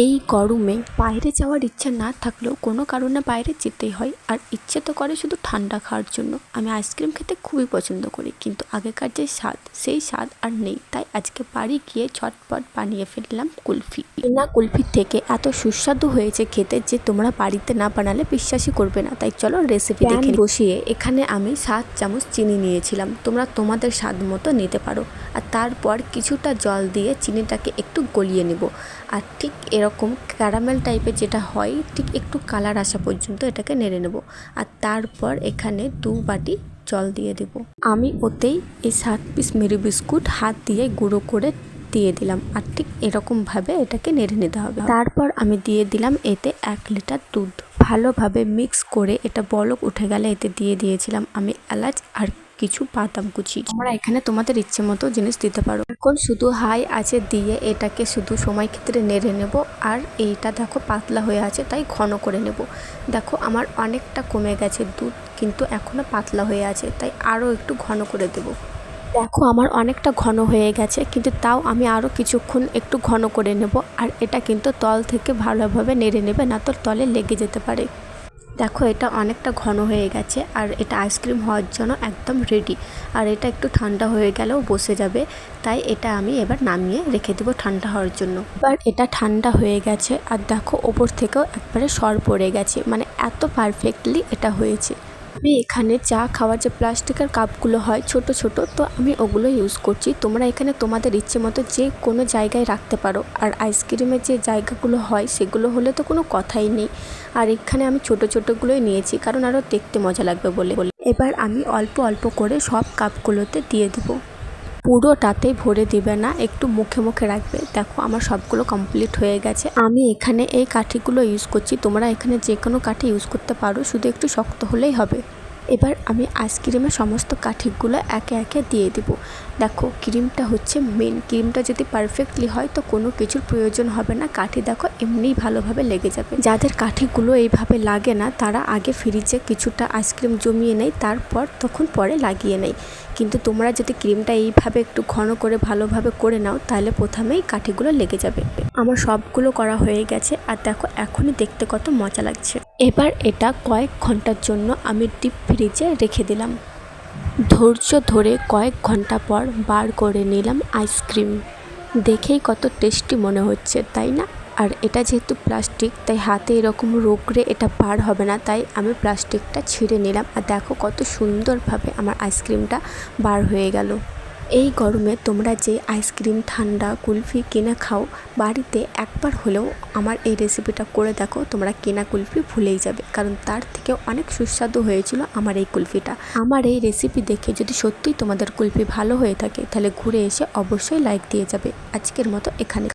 এই গরমে বাইরে যাওয়ার ইচ্ছা না থাকলেও কোনো কারণে বাইরে যেতেই হয়। আর ইচ্ছে তো করে শুধু ঠান্ডা খাওয়ার জন্য। আমি আইসক্রিম খেতে খুবই পছন্দ করি, কিন্তু আগেকার যে স্বাদ সেই স্বাদ আর নেই। তাই আজকে বাড়ি গিয়ে ঝটপট বানিয়ে ফেললাম কুলফি। না, কুলফির থেকে এত সুস্বাদু হয়েছে খেতে যে তোমরা বাড়িতে না বানালে বিশ্বাসই করবে না। তাই চলো রেসিপি দেখে বসিয়ে এখানে আমি 7 চামচ চিনি নিয়েছিলাম। তোমরা তোমাদের স্বাদ মতো নিতে পারো। আর তারপর কিছুটা জল দিয়ে চিনিটাকে একটু গলিয়ে নেব। আর ঠিক এরকম ক্যারামেল টাইপের যেটা হয়, ঠিক একটু কালার আসা পর্যন্ত এটাকে নেড়ে নেব। আর তারপর এখানে 2 বাটি জল দিয়ে দেব। আমি ওতেই এই 7 পিস মেরি বিস্কুট হাত দিয়ে গুঁড়ো করে দিয়ে দিলাম। আর ঠিক এরকমভাবে এটাকে নেড়ে নিতে হবে। তারপর আমি দিয়ে দিলাম এতে 1 লিটার দুধ। ভালোভাবে মিক্স করে এটা বলক উঠে গেলে এতে দিয়ে দিয়েছিলাম আমি এলাচ আর কিছু বাদাম কুচি। তোমরা এখানে তোমাদের ইচ্ছে মতো জিনিস দিতে পারো। এখন শুধু হাই আছে দিয়ে এটাকে শুধু সময় ক্ষেত্রে নেড়ে নেব। আর এইটা দেখো পাতলা হয়ে আছে, তাই ঘন করে নেব। দেখো আমার অনেকটা কমে গেছে দুধ, কিন্তু এখনও পাতলা হয়ে আছে, তাই আরও একটু ঘন করে দেব। দেখো আমার অনেকটা ঘন হয়ে গেছে, কিন্তু তাও আমি আরও কিছুক্ষণ একটু ঘন করে নেব। আর এটা কিন্তু তল থেকে ভালোভাবে নেড়ে নেবে, না তো তলে লেগে যেতে পারে। দেখো এটা অনেকটা ঘন হয়ে গেছে আর এটা আইসক্রিম হওয়ার জন্য একদম রেডি। আর এটা একটু ঠান্ডা হয়ে গেলেও বসে যাবে, তাই এটা আমি এবার নামিয়ে রেখে দেবো ঠান্ডা হওয়ার জন্য। এবার এটা ঠান্ডা হয়ে গেছে আর দেখো ওপর থেকেও একবারে সর পড়ে গেছে, মানে এত পারফেক্টলি এটা হয়েছে। আমি এখানে চা খাওয়ার যে প্লাস্টিকের কাপগুলো হয় ছোট ছোট, তো আমি ওগুলো ইউজ করছি। তোমরা এখানে তোমাদের ইচ্ছে মতো যে কোনো জায়গায় রাখতে পারো। আর আইসক্রিমের যে জায়গাগুলো হয় সেগুলো হলে তো কোনো কথাই নেই। আর এখানে আমি ছোট ছোটোগুলোই নিয়েছি, কারণ আরও দেখতে মজা লাগবে বলে। এবার আমি অল্প অল্প করে সব কাপগুলোতে দিয়ে দেবো। পুরোটাতে ভরে দিবে না, একটু মুখে মুখে রাখবে। দেখো আমার সবগুলো কমপ্লিট হয়ে গেছে। আমি এখানে এই কাঠিগুলো ইউজ করছি, তোমরা এখানে যে কোনো কাঠি ইউজ করতে পারো, শুধু একটু শক্ত হলেই হবে। এবার আমি আইসক্রিমের সমস্ত কাঠিগুলো একে একে দিয়ে দেব। দেখো ক্রিমটা হচ্ছে মেন। ক্রিমটা যদি পারফেক্টলি হয় তো কোনো কিছুর প্রয়োজন হবে না, কাঠি দেখো এমনিই ভালোভাবে লেগে যাবে। যাদের কাঠিগুলো এইভাবে লাগে না তারা আগে ফ্রিজে কিছুটা আইসক্রিম জমিয়ে নেয়, তারপর তখন পরে লাগিয়ে নেয়। কিন্তু তোমরা যদি ক্রিমটা এইভাবে একটু ঘন করে ভালোভাবে করে নাও, তাহলে প্রথমেই কাঠিগুলো লেগে যাবে। আমার সবগুলো করা হয়ে গেছে আর দেখো এখনই দেখতে কত মজা লাগছে। এবার এটা কয়েক ঘন্টার জন্য আমি ডিপ ফ্রিজে রেখে দিলাম। ধৈর্য ধরে কয়েক ঘন্টা পর বার করে নিলাম আইসক্রিম। দেখেই কত টেস্টি মনে হচ্ছে, তাই না? আর এটা যেহেতু প্লাস্টিক, তাই হাতে এরকম রোগড়ে এটা বার হবে না, তাই আমি প্লাস্টিকটা ছিঁড়ে নিলাম। আর দেখো কত সুন্দরভাবে আমার আইসক্রিমটা বার হয়ে গেল। এই গরমে তোমরা যে আইসক্রিম ঠান্ডা কুলফি কিনে খাও, বাড়িতে একবার হলেও আমার এই রেসিপিটা করে দেখো, তোমরা কেনা কুলফি ভুলেই যাবে। কারণ তার থেকেও অনেক সুস্বাদু হয়েছিল আমার এই কুলফিটা। আমার এই রেসিপি দেখে যদি সত্যিই তোমাদের কুলফি ভালো হয়ে থাকে, তাহলে ঘুরে এসে অবশ্যই লাইক দিয়ে যাবে। আজকের মতো এখানে।